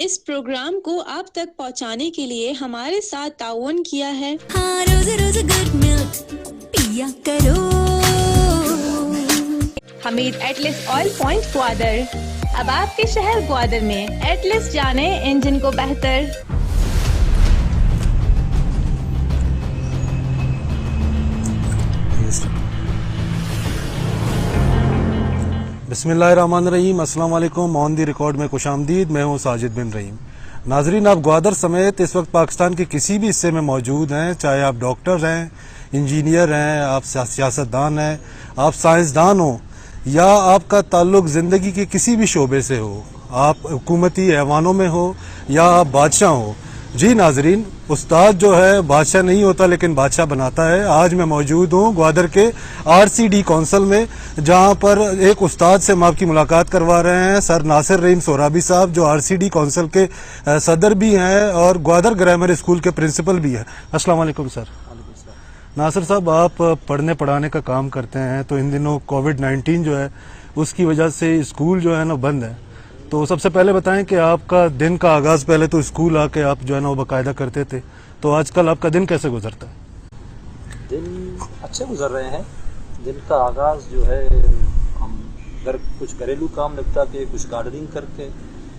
اس programme کو آپ تک پہنچانے کے لیے ہمارے ساتھ تعاون کیا ہے روز روز گڈ ملک پیا کرو. حمید ایٹلس آئل پوائنٹ گوادر. اب آپ کے شہر گوادر میں ایٹلس جانے انجن کو بہتر. بسم اللہ الرحمن الرحیم. السلام علیکم. آن دی ریکارڈ میں خوش آمدید. میں ہوں ساجد بن رحیم. ناظرین، آپ گوادر سمیت اس وقت پاکستان کے کسی بھی حصے میں موجود ہیں، چاہے آپ ڈاکٹر ہیں، انجینئر ہیں، آپ سیاستدان ہیں، آپ سائنسدان ہوں، یا آپ کا تعلق زندگی کے کسی بھی شعبے سے ہو، آپ حکومتی ایوانوں میں ہو یا آپ بادشاہ ہو. جی ناظرین، استاد جو ہے بادشاہ نہیں ہوتا لیکن بادشاہ بناتا ہے. آج میں موجود ہوں گوادر کے RCD کونسل میں، جہاں پر ایک استاد سے ہم آپ کی ملاقات کروا رہے ہیں، سر ناصر رحیم سورابی صاحب، جو RCD کونسل کے صدر بھی ہیں اور گوادر گرامر اسکول کے پرنسپل بھی ہیں. السلام علیکم سر. ناصر صاحب، آپ پڑھنے پڑھانے کا کام کرتے ہیں، تو ان دنوں کووڈ-19 جو ہے اس کی وجہ سے اسکول جو ہے نا بند ہے. تو سب سے پہلے بتائیں کہ آپ کا دن کا آغاز پہلے تو اسکول آ کے آپ جو ہے نا وہ باقاعدہ کرتے تھے، تو آج کل آپ کا دن کیسے گزرتا ہے؟ دن اچھے گزر رہے ہیں. دن کا آغاز جو ہے ہم کچھ گھریلو کام نپٹا کے، کچھ گارڈننگ کر کے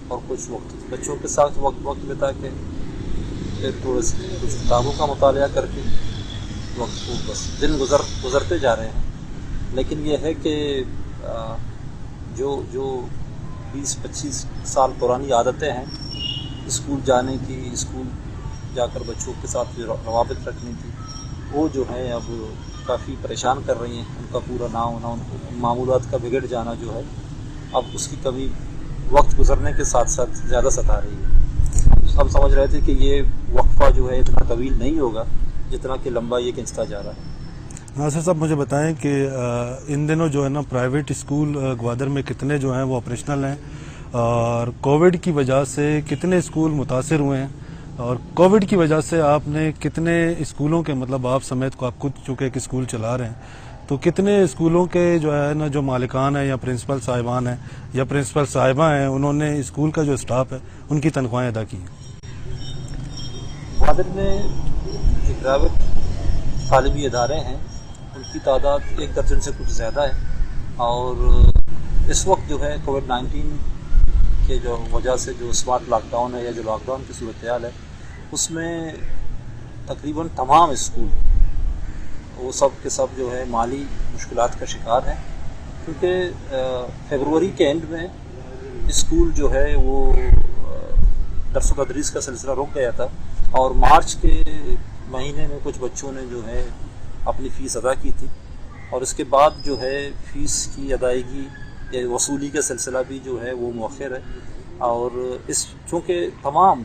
اور کچھ وقت بچوں کے ساتھ وقت بتا کے، پھر تھوڑے سے کچھ کتابوں کا مطالعہ کر کے وقت کو بس دن گزرتے جا رہے ہیں. لیکن یہ ہے کہ جو 20-25 سال پرانی عادتیں ہیں اسکول جانے کی، اسکول جا کر بچوں کے ساتھ جو روابط رکھنے کی، وہ جو ہے اب کافی پریشان کر رہی ہیں. ان کا پورا ان معمولات کا بگڑ جانا جو ہے اب اس کی کمی وقت گزرنے کے ساتھ ساتھ زیادہ ستا رہی ہے. ہم سمجھ رہے تھے کہ یہ وقفہ جو ہے اتنا طویل نہیں ہوگا جتنا کہ لمبا یہ کھنچتا جا رہا ہے. ناصر صاحب، مجھے بتائیں کہ ان دنوں جو ہے نا پرائیویٹ اسکول گوادر میں کتنے جو ہیں وہ آپریشنل ہیں، اور کووڈ کی وجہ سے کتنے اسکول متاثر ہوئے ہیں، اور کووڈ کی وجہ سے آپ نے کتنے اسکولوں کے، مطلب آپ سمیت کو، آپ خود چونکہ ایک اسکول چلا رہے ہیں، تو کتنے اسکولوں کے جو ہے نا جو مالکان ہیں یا پرنسپل صاحبان ہیں یا پرنسپل صاحبہ ہیں، انہوں نے اسکول کا جو اسٹاف ہے ان کی تنخواہیں ادا کی ہیں؟ گوادر میں جو پرائیویٹ تعلیمی ادارے ہیں ان کی تعداد 1 درجن سے کچھ زیادہ ہے، اور اس وقت جو ہے کووڈ-19 کے جو وجہ سے جو اسمارٹ لاک ڈاؤن ہے یا جو لاک ڈاؤن کی صورتحال ہے، اس میں تقریباً تمام اسکول وہ سب کے سب جو ہے مالی مشکلات کا شکار ہیں. کیونکہ فیبروری کے اینڈ میں اسکول جو ہے وہ درس و تدریس کا سلسلہ رک گیا تھا، اور مارچ کے مہینے میں کچھ بچوں نے جو ہے اپنی فیس ادا کی تھی، اور اس کے بعد جو ہے فیس کی ادائیگی یا وصولی کا سلسلہ بھی جو ہے وہ مؤخر ہے. اور چونکہ تمام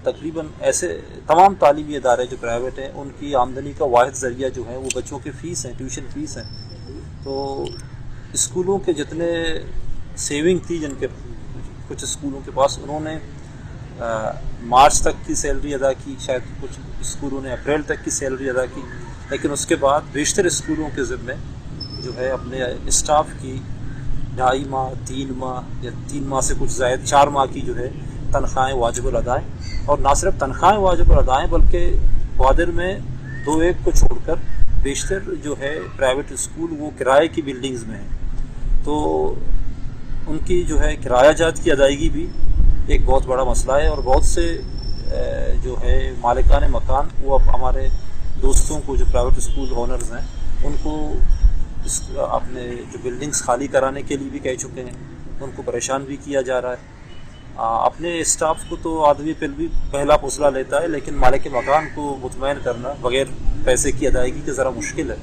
تعلیمی ادارے جو پرائیویٹ ہیں ان کی آمدنی کا واحد ذریعہ جو ہے وہ بچوں کی فیس ہیں، ٹیوشن فیس ہیں. تو اسکولوں کے جتنے سیونگ تھی، جن کے کچھ اسکولوں کے پاس، انہوں نے مارچ تک کی سیلری ادا کی، شاید کچھ اسکولوں نے اپریل تک کی سیلری ادا کی، لیکن اس کے بعد بیشتر اسکولوں کے ذمے جو ہے اپنے اسٹاف کی 2.5 ماہ 3 ماہ یا 3 ماہ سے کچھ زائد 4 ماہ کی جو ہے تنخواہیں واجب الادائیں، اور نہ صرف تنخواہیں واجب الادائیں بلکہ گوادر میں 2-1 کو چھوڑ کر بیشتر جو ہے پرائیویٹ اسکول وہ کرائے کی بلڈنگز میں ہیں. تو ان کی جو ہے کرایہ جات کی ادائیگی بھی ایک بہت بڑا مسئلہ ہے، اور بہت سے جو ہے مالکان مکان وہ اب ہمارے دوستوں کو جو پرائیویٹ اسکول اونرز ہیں ان کو اپنے جو بلڈنگز خالی کرانے کے لیے بھی کہہ چکے ہیں. ان کو پریشان بھی کیا جا رہا ہے. اپنے اسٹاف کو تو آدمی پھر بھی پہلا پوصلہ لیتا ہے، لیکن مالک مکان کو مطمئن کرنا بغیر پیسے کی ادائیگی کے ذرا مشکل ہے.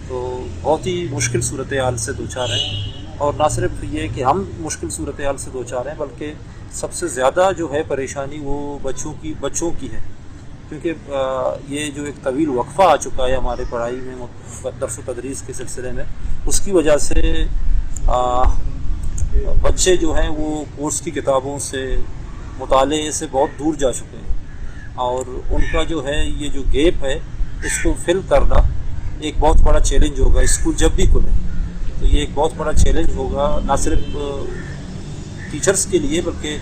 تو بہت ہی مشکل صورتحال سے دوچار ہیں، اور نہ صرف یہ کہ ہم مشکل صورتحال سے دوچار ہیں بلکہ سب سے زیادہ جو ہے پریشانی وہ بچوں کی ہے. کیونکہ یہ جو ایک طویل وقفہ آ چکا ہے ہمارے پڑھائی میں، درس و تدریس کے سلسلے میں، اس کی وجہ سے بچے جو ہیں وہ کورس کی کتابوں سے، مطالعے سے بہت دور جا چکے ہیں، اور ان کا جو ہے یہ جو گیپ ہے اس کو فل کرنا ایک بہت بڑا چیلنج ہوگا. اسکول جب بھی کھلے تو یہ ایک بہت بڑا چیلنج ہوگا، نہ صرف ٹیچرز کے لیے بلکہ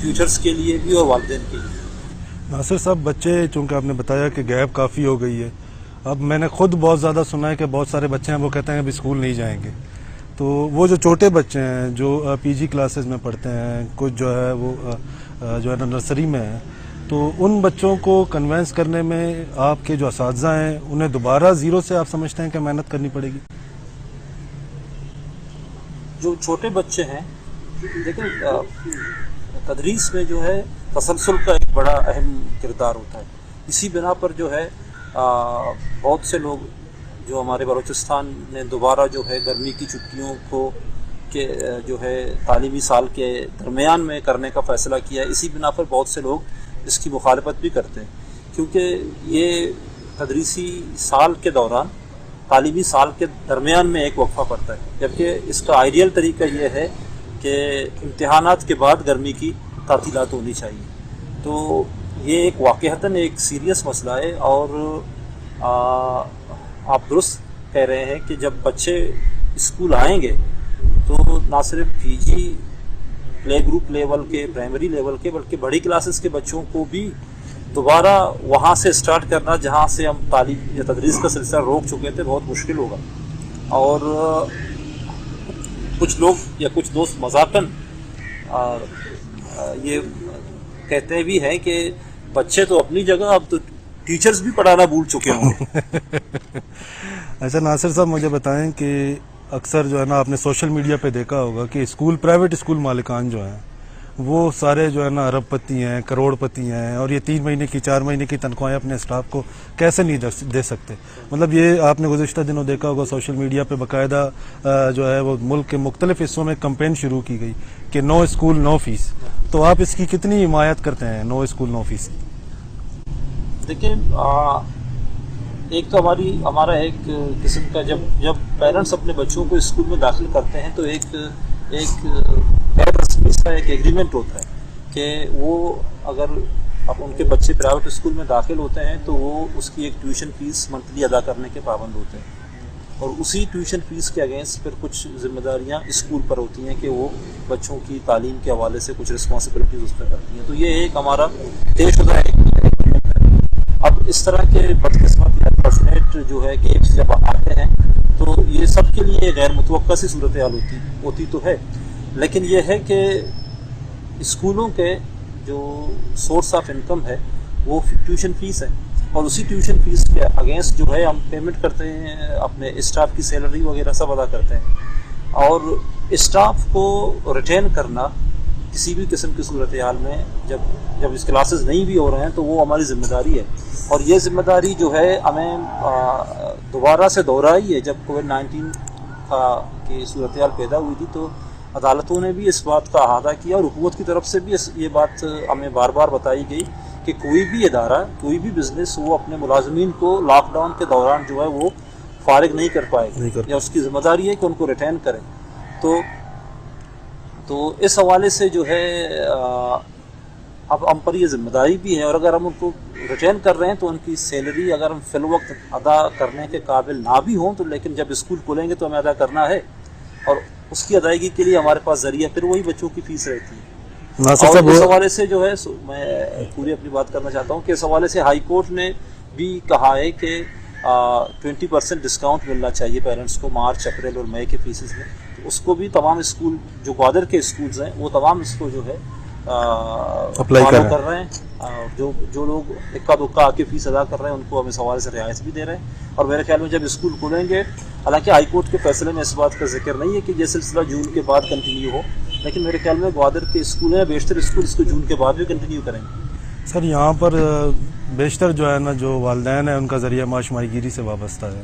ٹیوٹرس کے لیے بھی اور والدین کے لیے. ناصر صاحب، بچے چونکہ آپ نے بتایا کہ گیپ کافی ہو گئی ہے، اب میں نے خود بہت زیادہ سنا ہے کہ بہت سارے بچے ہیں وہ کہتے ہیں ابھی اسکول نہیں جائیں گے. تو وہ جو چھوٹے بچے ہیں جو پی جی کلاسز میں پڑھتے ہیں، کچھ جو ہے وہ جو ہے نا نرسری میں ہیں، تو ان بچوں کو کنوینس کرنے میں آپ کے جو اساتذہ ہیں انہیں دوبارہ زیرو سے آپ سمجھتے ہیں کہ محنت کرنی پڑے گی؟ جو چھوٹے بچے ہیں، دیکھیں تدریس میں جو ہے تسلسل کا ایک بڑا اہم کردار ہوتا ہے. اسی بنا پر جو ہے بہت سے لوگ جو ہمارے بلوچستان نے دوبارہ جو ہے گرمی کی چھٹیوں کو کہ جو ہے تعلیمی سال کے درمیان میں کرنے کا فیصلہ کیا ہے. اسی بنا پر بہت سے لوگ اس کی مخالفت بھی کرتے ہیں، کیونکہ یہ تدریسی سال کے دوران تعلیمی سال کے درمیان میں ایک وقفہ پڑتا ہے، جبکہ اس کا آئیڈیل طریقہ یہ ہے کہ امتحانات کے بعد گرمی کی تعطیلات ہونی چاہیے. تو یہ ایک واقعتاً ایک سیریس مسئلہ ہے، اور آپ درست کہہ رہے ہیں کہ جب بچے اسکول آئیں گے تو نہ صرف پی جی پلے گروپ لیول کے، پرائمری لیول کے، بلکہ بڑی کلاسز کے بچوں کو بھی دوبارہ وہاں سے سٹارٹ کرنا جہاں سے ہم تعلیم یا تدریس کا سلسلہ روک چکے تھے بہت مشکل ہوگا. اور کچھ لوگ یا کچھ دوست مذاقاً یہ کہتے بھی ہیں کہ بچے تو اپنی جگہ، اب تو ٹیچرز بھی پڑھانا بھول چکے ہوں. اچھا ناصر صاحب، مجھے بتائیں کہ اکثر جو ہے نا آپ نے سوشل میڈیا پہ دیکھا ہوگا کہ پرائیویٹ اسکول مالکان جو ہیں وہ سارے جو ہے نا ارب پتی ہیں، کروڑ پتی ہیں، اور یہ 3 مہینے کی 4 مہینے کی تنخواہیں اپنے اسٹاف کو کیسے نہیں دے سکتے. مطلب یہ آپ نے گزشتہ دنوں دیکھا ہوگا سوشل میڈیا پہ باقاعدہ جو ہے وہ ملک کے مختلف حصوں میں کمپین شروع کی گئی کہ نو اسکول نو فیس. تو آپ اس کی کتنی حمایت کرتے ہیں، نو اسکول نو فیس؟ دیکھیں ایک تو ہمارا ایک قسم کا جب پیرنٹس اپنے بچوں کو اسکول میں داخل کرتے ہیں تو ایک غیر رسمی سا ایک ایگریمنٹ ہوتا ہے کہ وہ اگر اب ان کے بچے پرائیویٹ اسکول میں داخل ہوتے ہیں تو وہ اس کی ایک ٹیوشن فیس منتھلی ادا کرنے کے پابند ہوتے ہیں، اور اسی ٹیوشن فیس کے اگینسٹ پھر کچھ ذمہ داریاں اسکول پر ہوتی ہیں کہ وہ بچوں کی تعلیم کے حوالے سے کچھ رسپانسبلٹیز اس پر کرتی ہیں. تو یہ ایک ہمارا طے شدہ ایگریمنٹ ہے. اب اس طرح کے بدقسمت یا انفارچونیٹ جو ہے کیس جب آتے ہیں تو یہ سب کے لیے غیر متوقع سی صورتحال ہوتی تو ہے، لیکن یہ ہے کہ اسکولوں کے جو سورس آف انکم ہے وہ ٹیوشن فیس ہے، اور اسی ٹیوشن فیس کے اگینسٹ جو ہے ہم پیمنٹ کرتے ہیں، اپنے اسٹاف کی سیلری وغیرہ سب ادا کرتے ہیں. اور اسٹاف کو ریٹین کرنا کسی بھی قسم کی صورتحال میں جب اس کلاسز نہیں بھی ہو رہے ہیں تو وہ ہماری ذمہ داری ہے. اور یہ ذمہ داری جو ہے ہمیں دوبارہ سے دہرائی ہے. جب کووڈ-19 کی صورتحال پیدا ہوئی تھی تو عدالتوں نے بھی اس بات کا احاطہ کیا، اور حکومت کی طرف سے بھی یہ بات ہمیں بار بار بتائی گئی کہ کوئی بھی ادارہ، کوئی بھی بزنس وہ اپنے ملازمین کو لاک ڈاؤن کے دوران جو ہے وہ فارغ نہیں کر پائے گا، یا اس کی ذمہ داری ہے کہ ان کو ریٹین کرے. تو اس حوالے سے جو ہے اب ہم پر یہ ذمہ داری بھی ہے، اور اگر ہم ان کو ریٹین کر رہے ہیں تو ان کی سیلری اگر ہم فی الوقت ادا کرنے کے قابل نہ بھی ہوں تو لیکن جب اسکول کھولیں گے تو ہمیں ادا کرنا ہے، اور اس کی ادائیگی کے لیے ہمارے پاس ذریعہ پھر وہی بچوں کی فیس رہتی ہے. اور اس حوالے سے جو ہے میں پوری اپنی بات کرنا چاہتا ہوں کہ اس حوالے سے ہائی کورٹ نے بھی کہا ہے کہ 20% ڈسکاؤنٹ ملنا چاہیے پیرنٹس کو مارچ، اپریل اور مئی کے فیسز میں. تو اس کو بھی تمام اسکول جو گوادر کے اسکولز ہیں وہ تمام اس کو جو ہے فالو کر رہے ہیں. جو لوگ اکا دکا آ کے فیس ادا کر رہے ہیں ان کو ہم اس حوالے سے رعایت بھی دے رہے ہیں. اور میرے خیال میں جب اسکول کھولیں گے، حالانکہ ہائی کورٹ کے فیصلے میں اس بات کا ذکر نہیں ہے کہ یہ سلسلہ جون کے بعد کنٹینیو ہو، لیکن میرے خیال میں گوادر کے اسکول ہیں، بیشتر اسکول اس کو جون کے بعد بھی کنٹینیو کریں گے. سر یہاں پر بیشتر جو ہے نا جو والدین ہیں ان کا ذریعہ معاش ماہی گیری سے وابستہ ہے،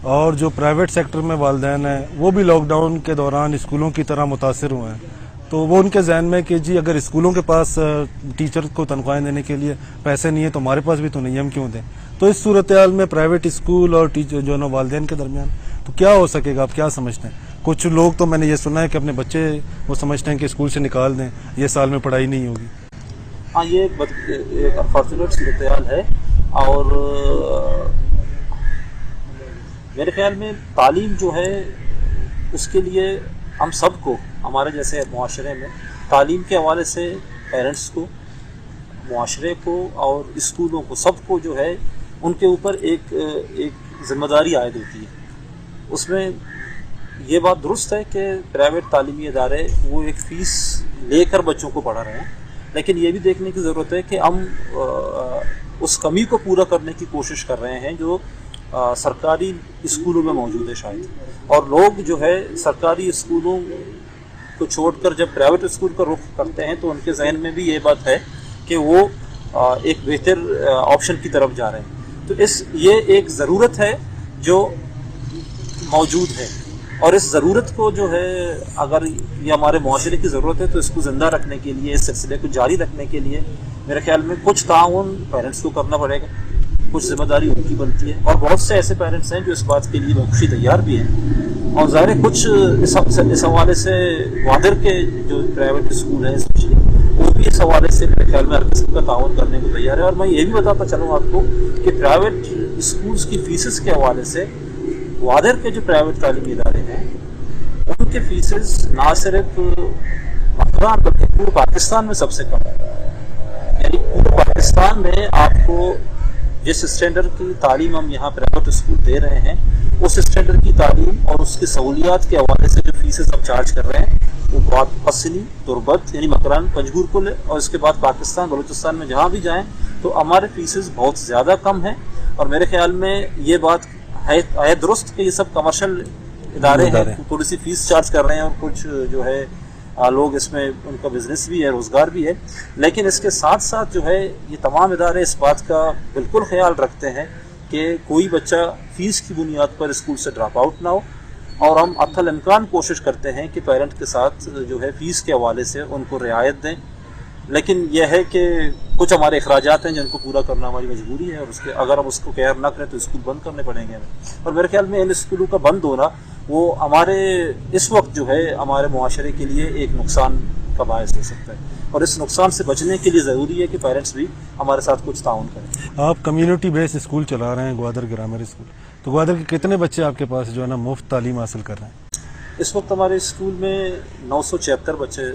اور جو پرائیویٹ سیکٹر میں والدین ہیں وہ بھی لاک ڈاؤن کے دوران اسکولوں کی طرح متاثر ہوئے ہیں. تو وہ ان کے ذہن میں کہ جی اگر اسکولوں کے پاس ٹیچر کو تنخواہیں دینے کے لیے پیسے نہیں ہیں تو ہمارے پاس بھی تو نہیں، ہم کیوں دیں. تو اس صورتحال میں پرائیویٹ اسکول اور ٹیچر جو ہے نا والدین کے درمیان تو کیا ہو سکے گا، آپ کیا سمجھتے ہیں؟ کچھ لوگ تو میں نے یہ سنا ہے کہ اپنے بچے وہ سمجھتے ہیں کہ اسکول سے نکال دیں، یہ سال میں پڑھائی نہیں ہوگی. ہاں یہ ایک انفارچونیٹ صورتحال ہے، اور میرے خیال میں تعلیم جو ہے اس کے لیے ہم سب کو، ہمارے جیسے معاشرے میں تعلیم کے حوالے سے پیرنٹس کو, معاشرے کو اور اسکولوں کو, سب کو جو ہے ان کے اوپر ایک ذمہ داری عائد ہوتی ہے. اس میں یہ بات درست ہے کہ پرائیویٹ تعلیمی ادارے وہ ایک فیس لے کر بچوں کو پڑھا رہے ہیں, لیکن یہ بھی دیکھنے کی ضرورت ہے کہ ہم اس کمی کو پورا کرنے کی کوشش کر رہے ہیں جو سرکاری اسکولوں میں موجود ہے شاید. اور لوگ جو ہے سرکاری اسکولوں کو چھوڑ کر جب پرائیویٹ اسکول کا رخ کرتے ہیں تو ان کے ذہن میں بھی یہ بات ہے کہ وہ ایک بہتر آپشن کی طرف جا رہے ہیں. تو یہ ایک ضرورت ہے جو موجود ہے, اور اس ضرورت کو جو ہے اگر یہ ہمارے معاشرے کی ضرورت ہے تو اس کو زندہ رکھنے کے لیے, اس سلسلے کو جاری رکھنے کے لیے میرے خیال میں کچھ تعاون پیرنٹس کو کرنا پڑے گا, کچھ ذمہ داری ان کی بنتی ہے. اور بہت سے ایسے پیرنٹس ہیں جو اس بات کے لیے بخوشی تیار بھی ہیں, اور ظاہر ہے کچھ اس حوالے سے گوادر کے جو پرائیویٹ اسکول ہیں اسپیشلی وہ بھی اس حوالے سے میرے خیال میں ہر قسم کا تعاون کرنے کو تیار ہے. اور میں یہ بھی بتاتا چلوں آپ کو کہ پرائیویٹ اسکولس کی فیسز کے حوالے سے گوادر کے جو پرائیویٹ تعلیمی ادارے ہیں ان کے فیسز نہ صرف افغان بلکہ پورے پاکستان میں سب سے کم ہے. یعنی پورے پاکستان میں آپ کو جس اسٹینڈرڈ کی تعلیم ہم یہاں پرائیویٹ اسکول دے رہے ہیں اس اسٹینڈرڈ کی تعلیم اور اس کی سہولیات کے حوالے سے جو فیسز ہم چارج کر رہے ہیں وہ بہت حسنی تربت یعنی مکران پنجگور کو لے اور اس کے بعد پاکستان بلوچستان میں جہاں بھی جائیں تو ہمارے فیسز بہت زیادہ کم ہیں. اور میرے خیال میں یہ بات ہے درست کہ یہ سب کمرشل ادارے ہیں, تھوڑی سی فیس چارج کر رہے ہیں اور کچھ جو ہے لوگ اس میں ان کا بزنس بھی ہے, روزگار بھی ہے, لیکن اس کے ساتھ ساتھ جو ہے یہ تمام ادارے اس بات کا بالکل خیال رکھتے ہیں کہ کوئی بچہ فیس کی بنیاد پر اسکول سے ڈراپ آؤٹ نہ ہو. اور ہم حتی الامکان کوشش کرتے ہیں کہ پیرنٹ کے ساتھ جو ہے فیس کے حوالے سے ان کو رعایت دیں, لیکن یہ ہے کہ کچھ ہمارے اخراجات ہیں جن کو پورا کرنا ہماری مجبوری ہے, اور اس کے اگر ہم اس کو کیئر نہ کریں تو اسکول بند کرنے پڑیں گے ہمیں. اور میرے خیال میں ان اسکولوں کا بند ہونا وہ ہمارے اس وقت جو ہے ہمارے معاشرے کے لیے ایک نقصان کا باعث ہو سکتا ہے, اور اس نقصان سے بچنے کے لیے ضروری ہے کہ پیرنٹس بھی ہمارے ساتھ کچھ تعاون کریں. آپ کمیونٹی بیس اسکول چلا رہے ہیں گوادر گرامر اسکول, تو گوادر کے کتنے بچے آپ کے پاس جو ہے نا مفت تعلیم حاصل کر رہے ہیں؟ اس وقت ہمارے اسکول میں 976 بچے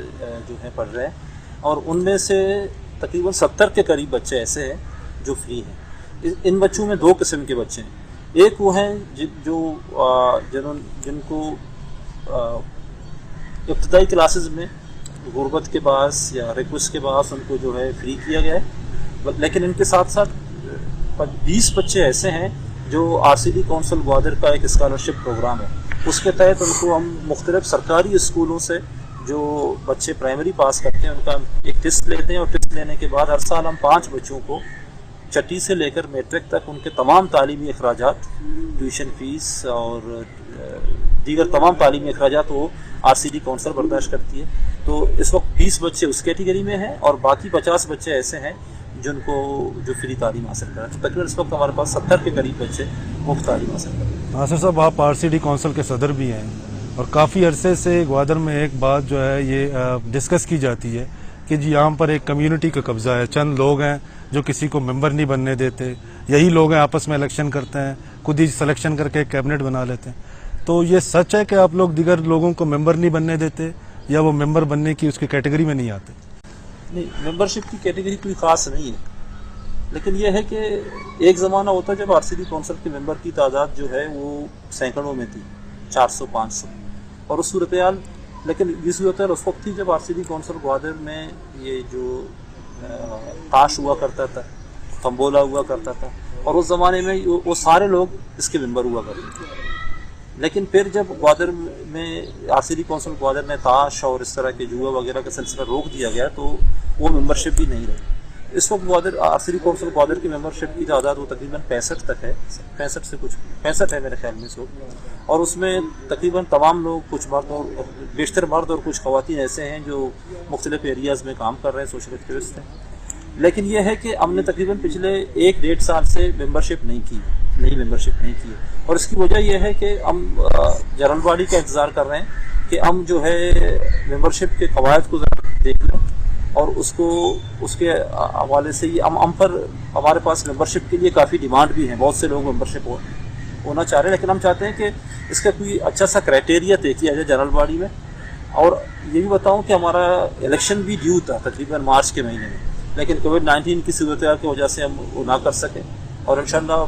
جو ہیں پڑھ رہے ہیں, اور ان میں سے تقریباً 70 کے قریب بچے ایسے ہیں جو فری ہیں. ان بچوں میں 2 قسم کے بچے ہیں. ایک وہ ہیں جن کو ابتدائی کلاسز میں غربت کے باعث یا ریکویسٹ کے باعث ان کو جو ہے فری کیا گیا ہے, لیکن ان کے ساتھ ساتھ 20 بچے ایسے ہیں جو RCD کونسل گوادر کا ایک اسکالرشپ پروگرام ہے, اس کے تحت ان کو ہم مختلف سرکاری اسکولوں سے جو بچے پرائمری پاس کرتے ہیں ان کا ایک ٹیسٹ لیتے ہیں, اور ٹیسٹ لینے کے بعد ہر سال ہم 5 بچوں کو چھٹی سے لے کر میٹرک تک ان کے تمام تعلیمی اخراجات, ٹیوشن فیس اور دیگر تمام تعلیمی اخراجات وہ RCD کونسل برداشت کرتی ہے. تو اس وقت 20 بچے اس کیٹیگری میں ہیں اور باقی 50 بچے ایسے ہیں جن کو جو فری تعلیم حاصل کر رہے ہیں. تو تقریباً اس وقت ہمارے پاس 70 کے قریب بچے مفت تعلیم حاصل کر رہے ہیں. ناصر صاحب, آپ RCD کونسل کے صدر بھی ہیں, اور کافی عرصے سے گوادر میں ایک بات جو ہے یہ ڈسکس کی جاتی ہے کہ جی یہاں پر ایک کمیونٹی کا قبضہ ہے, چند لوگ ہیں جو کسی کو ممبر نہیں بننے دیتے, یہی لوگ ہیں آپس میں الیکشن کرتے ہیں, خود ہی سلیکشن کر کے کیبنٹ بنا لیتے ہیں. تو یہ سچ ہے کہ آپ لوگ دیگر لوگوں کو ممبر نہیں بننے دیتے, یا وہ ممبر بننے کی اس کی کیٹیگری میں نہیں آتے؟ نہیں, ممبرشپ کی کیٹیگری کوئی خاص نہیں ہے, لیکن یہ ہے کہ ایک زمانہ ہوتا جب RCD کونسل کے ممبر کی تعداد جو ہے وہ سینکڑوں میں تھی, 400-500, اور اس صورتحال لیکن یہ صورتحال اس وقت تھی جب RCD کونسل گوادر میں یہ جو تاش ہوا کرتا تھا, تمبولا ہوا کرتا تھا, اور اس زمانے میں وہ سارے لوگ اس کے ممبر ہوا کرتے تھے. لیکن پھر جب گوادر میں RCD کونسل گوادر میں تاش اور اس طرح کے جوا وغیرہ کا سلسلہ روک دیا گیا تو وہ ممبرشپ بھی نہیں رہی. اس وقت گوادر RCD کونسل گوادر کی ممبرشپ کی تعداد وہ تقریباً 65 تک ہے, 65 سے کچھ 65 ہے میرے خیال میں اس وقت, اور اس میں تقریباً تمام لوگ, کچھ مرد اور بیشتر مرد اور کچھ خواتین ایسے ہیں جو مختلف ایریاز میں کام کر رہے ہیں, سوشل ایکٹیوسٹ ہیں. لیکن یہ ہے کہ ہم نے تقریباً پچھلے 1-1.5 سال سے ممبرشپ نہیں کی, نئی ممبرشپ نہیں کی, اور اس کی وجہ یہ ہے کہ ہم جنرل باڈی کا انتظار کر رہے ہیں کہ ہم جو ہے ممبرشپ کے قواعد کو ذرا دیکھ لیں, اور اس کے حوالے سے ہم پر ہمارے پاس ممبرشپ کے لیے کافی ڈیمانڈ بھی ہیں, بہت سے لوگ ممبرشپ ہونا چاہ رہے ہیں, لیکن ہم چاہتے ہیں کہ اس کا کوئی اچھا سا کرائٹیریا طے کیا جائے جنرل باڈی میں, اور یہ بھی بتاؤں کہ ہمارا الیکشن بھی ڈیو تھا تقریباً مارچ کے مہینے میں، لیکن کووڈ-19 کی صورتحال کی وجہ سے ہم وہ نہ کر سکے، اور انشاءاللہ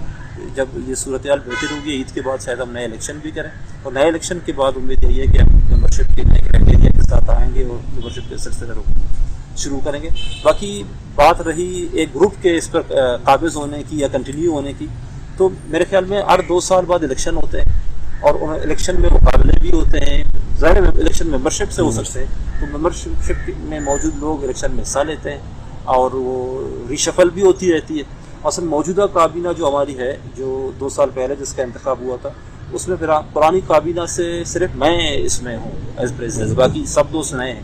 جب یہ صورتحال بہتر ہوگی عید کے بعد شاید ہم نئے الیکشن بھی کریں، اور نئے الیکشن کے بعد امید یہی ہے کہ ہم ممبرشپ کے نئے کرائٹیریا کے ساتھ آئیں گے اور ممبرشپ کے سلسلے شروع کریں گے۔ باقی بات رہی ایک گروپ کے اس پر قابض ہونے کی یا کنٹینیو ہونے کی، تو میرے خیال میں ہر 2 سال بعد الیکشن ہوتے ہیں، اور ان الیکشن میں مقابلے بھی ہوتے ہیں، ظاہر الیکشن ممبرشپ سے ہو سکتے ہیں، تو ممبرشپ میں موجود لوگ الیکشن میں حصہ لیتے ہیں اور وہ ریشفل بھی ہوتی رہتی ہے۔ اصل موجودہ کابینہ جو ہماری ہے، جو 2 سال پہلے جس کا انتخاب ہوا تھا، اس میں پرانی کابینہ سے صرف میں اس میں ہوں ایز پریزیڈنٹ، باقی سب دوست نئے ہیں،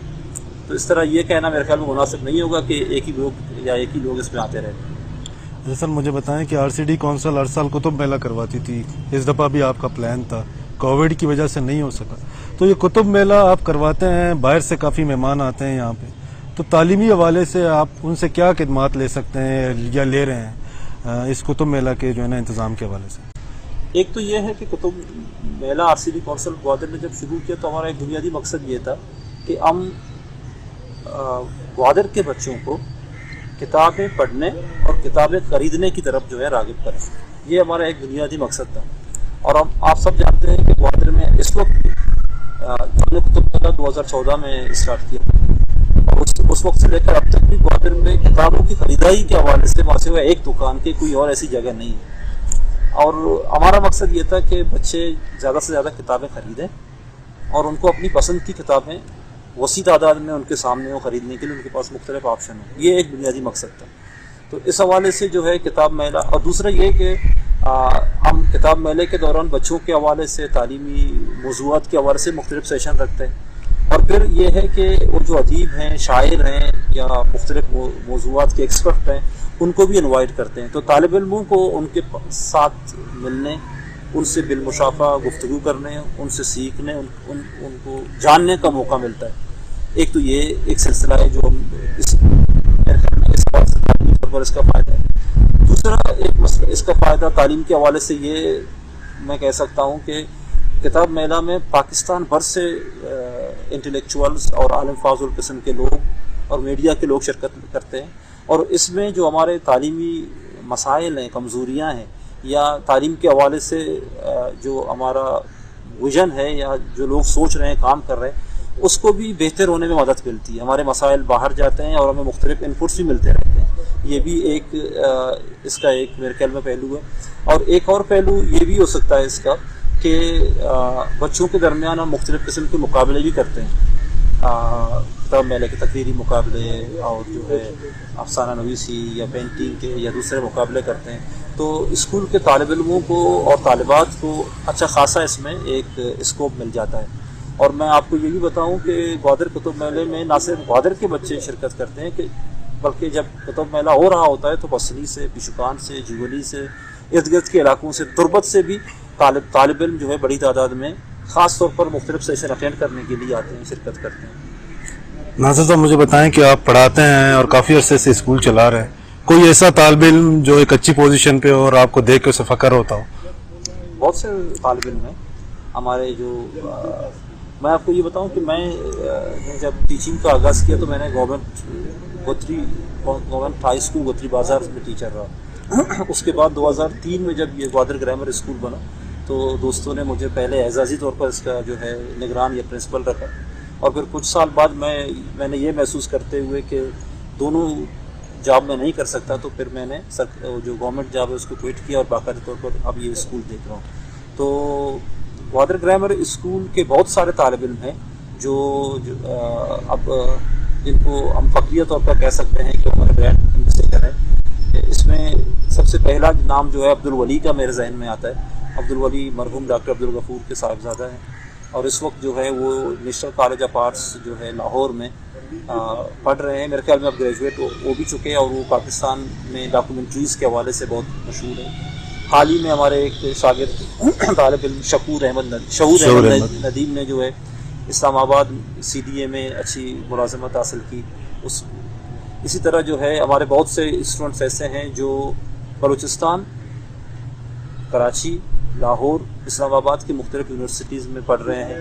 تو اس طرح یہ کہنا میرے خیال میں مناسب نہیں ہوگا کہ ایک ہی گروپ یا ایک ہی لوگ اس میں آتے رہتے ہیں۔ سر مجھے بتائیں کہ RCD کونسل ہر سال کتب میلہ کرواتی تھی، اس دفعہ بھی آپ کا پلان تھا، کووڈ کی وجہ سے نہیں ہو سکا، تو یہ کتب میلہ آپ کرواتے ہیں، باہر سے کافی مہمان آتے ہیں یہاں پہ، تو تعلیمی حوالے سے آپ ان سے کیا خدمات لے سکتے ہیں یا لے رہے ہیں اس کتب میلہ کے جو ہے نا انتظام کے حوالے سے؟ ایک تو یہ ہے کہ کتب میلہ RCD کونسل گوادر نے جب شروع کیا تو ہمارا ایک بنیادی مقصد یہ تھا کہ ہم گوادر کے بچوں کو کتابیں پڑھنے اور کتابیں خریدنے کی طرف جو ہے راغب کریں، یہ ہمارا ایک بنیادی مقصد تھا۔ اور آپ سب جانتے ہیں کہ گوادر میں اس وقت ہم نے کتب میلہ 2014 میں اسٹارٹ کیا، اور اس وقت سے لے کر اب تک بھی گوادر میں کتابوں کی خریداری کے حوالے سے وہاں سے ہوا ایک دکان کی کوئی اور ایسی جگہ نہیں ہے، اور ہمارا مقصد یہ تھا کہ بچے زیادہ سے زیادہ کتابیں خریدیں اور ان کو اپنی پسند کی کتابیں وسیع تعداد میں ان کے سامنے ہو خریدنے کے لیے ان کے پاس مختلف آپشن ہوں، یہ ایک بنیادی مقصد تھا۔ تو اس حوالے سے جو ہے کتاب میلہ، اور دوسرا یہ کہ ہم کتاب میلے کے دوران بچوں کے حوالے سے تعلیمی موضوعات کے حوالے سے مختلف سیشن رکھتے ہیں، اور پھر یہ ہے کہ وہ جو ادیب ہیں، شاعر ہیں یا مختلف موضوعات کے ایکسپرٹ ہیں ان کو بھی انوائٹ کرتے ہیں، تو طالب علموں کو ان کے ساتھ ملنے، ان سے بالمشافہ گفتگو کرنے، ان سے سیکھنے، ان کو جاننے کا موقع ملتا ہے۔ ایک تو یہ ایک سلسلہ ہے جو ہم اس پر اس کا فائدہ ہے۔ دوسرا ایک مسئلہ اس کا فائدہ تعلیم کے حوالے سے یہ میں کہہ سکتا ہوں کہ کتاب میلہ میں پاکستان بھر سے انٹلیکچوئلز اور عالم فاضل قسم کے لوگ اور میڈیا کے لوگ شرکت کرتے ہیں، اور اس میں جو ہمارے تعلیمی مسائل ہیں، کمزوریاں ہیں، یا تعلیم کے حوالے سے جو ہمارا ویژن ہے یا جو لوگ سوچ رہے ہیں، کام کر رہے ہیں، اس کو بھی بہتر ہونے میں مدد ملتی ہے۔ ہمارے مسائل باہر جاتے ہیں اور ہمیں مختلف انپٹس بھی ملتے رہتے ہیں، یہ بھی ایک اس کا ایک میرے خیال میں پہلو ہے۔ اور ایک اور پہلو یہ بھی ہو سکتا ہے اس کا کہ بچوں کے درمیان ہم مختلف قسم کے مقابلے بھی کرتے ہیں، کتاب میلے کے تقریری مقابلے اور جو ہے افسانہ نویسی یا پینٹنگ کے یا دوسرے مقابلے کرتے ہیں، تو اسکول کے طالب علموں کو اور طالبات کو اچھا خاصا اس میں ایک اسکوپ مل جاتا ہے۔ اور میں آپ کو یہ بھی بتاؤں کہ گوادر کتب میلے میں نہ صرف گوادر کے بچے شرکت کرتے ہیں کہ بلکہ جب کتب میلہ ہو رہا ہوتا ہے تو بصری سے، پیشکان سے، جولی سے، ارد گرد کے علاقوں سے، تربت سے بھی طالب علم جو ہے بڑی تعداد میں خاص طور پر مختلف سیشن اٹینڈ کرنے کے لیے آتے ہیں، شرکت کرتے ہیں۔ ناصر صاحب مجھے بتائیں کہ آپ پڑھاتے ہیں اور کافی عرصے سے اسکول چلا رہے ہیں، کوئی ایسا طالب علم جو ایک اچھی پوزیشن پہ ہو اور آپ کو دیکھ کے اسے فخر ہوتا ہو؟ بہت سے طالب علم ہیں ہمارے جو میں آپ کو یہ بتاؤں کہ میں جب ٹیچنگ کا آغاز کیا تو میں نے گورنمنٹ ہائی اسکول گوتری بازار میں ٹیچر رہا۔ اس کے بعد 2003 میں جب یہ گوادر گرامر اسکول بنا تو دوستوں نے مجھے پہلے اعزازی طور پر اس کا جو ہے نگران یا پرنسپل رکھا، اور پھر کچھ سال بعد میں نے یہ محسوس کرتے ہوئے کہ دونوں جاب میں نہیں کر سکتا، تو پھر میں نے جو گورنمنٹ جاب ہے اس کو کوئٹ کیا اور باقاعدہ طور پر اب یہ اسکول دیکھ رہا ہوں۔ تو گوادر گرامر اسکول کے بہت سارے طالب علم ہیں جو اب جن کو ہم فخریہ طور پر کہہ سکتے ہیں کہ ہمارے برانڈ امبیسیڈر ہیں۔ اس میں سب سے پہلا نام جو ہے عبدالولی کا میرے ذہن میں آتا ہے۔ عبدالولی مرحوم ڈاکٹر عبدالغفور کے صاحبزادہ ہیں، اور اس وقت جو ہے وہ نیشنل کالج آف آرٹس جو ہے لاہور میں پڑھ رہے ہیں، میرے خیال میں اب گریجویٹ ہو بھی چکے ہیں، اور وہ پاکستان میں ڈاکومنٹریز کے حوالے سے بہت مشہور ہیں۔ حال ہی میں ہمارے ایک شاگرد طالب علم شہور احمد ندیم نے جو ہے اسلام آباد CDA میں اچھی ملازمت حاصل کی۔ اسی طرح جو ہے ہمارے بہت سے اسٹوڈنٹس ایسے ہیں جو بلوچستان، کراچی، لاہور، اسلام آباد کی مختلف یونیورسٹیز میں پڑھ رہے ہیں،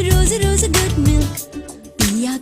Rose, rose, good milk.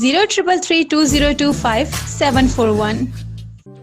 0332025741।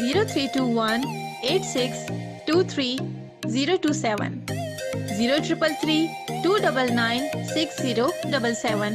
03218623 027 0333 299 6077।